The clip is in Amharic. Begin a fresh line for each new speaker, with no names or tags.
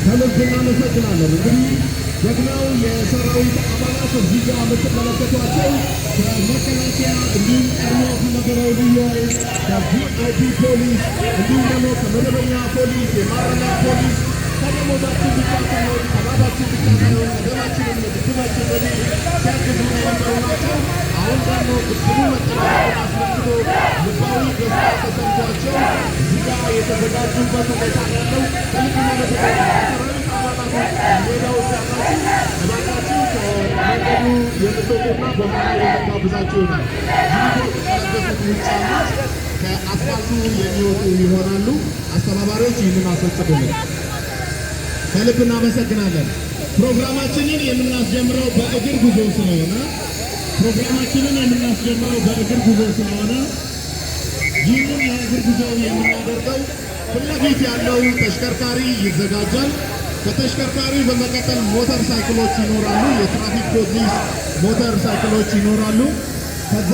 ከልብ እናመሰግናለን። እንግዲህ ጀግናው የሰራዊት አባላት እዚህ ጋር የምትመለከቷቸው ከመከላከያ እንዲሁም ቀድሞ ከነበረው ልዩ ኃይል ከቪአይፒ ፖሊስ እንዲሁም ደግሞ ከመደበኛ ፖሊስ የማረሚያ ፖሊስ ከደሞዛችን ብቻ ሳይሆን ከባባችን ብቻ ሳይሆን ከደማችንን ግድባችን በሚል ሲያግዙ የነበሩ ናቸው። አሁን ደግሞ ግድቡ መጠናቀቁን አስመልክቶ ልባዊ ደስታ ተሰምቷቸው እዚህ ጋር የተዘጋጁበት ሁኔታ ያለው ከልብ እናመሰግናለን። ሜዳው ሲያላችሁ እባካችሁ ከመንገዱ የምትወጡና በኋላ የምጋብዛችሁ ይሆናል። ከተለበሱት ውጭ ያሉት ከአስፋልቱ የሚወጡ ይሆናሉ። አስተባባሪዎች ይህንን አስፈጽሙልን። ከልብ እናመሰግናለን። ፕሮግራማችንን የምናስጀምረው በእግር ጉዞ ስለሆነ ይህንን የእግር ጉዞ የምናደርገው ፊት ለፊት ያለው ተሽከርካሪ ይዘጋጃል። ከተሽከርካሪ በመቀጠል ሞተር ሳይክሎች ይኖራሉ። የትራፊክ ፖሊስ ሞተር ሳይክሎች ይኖራሉ። ከዛ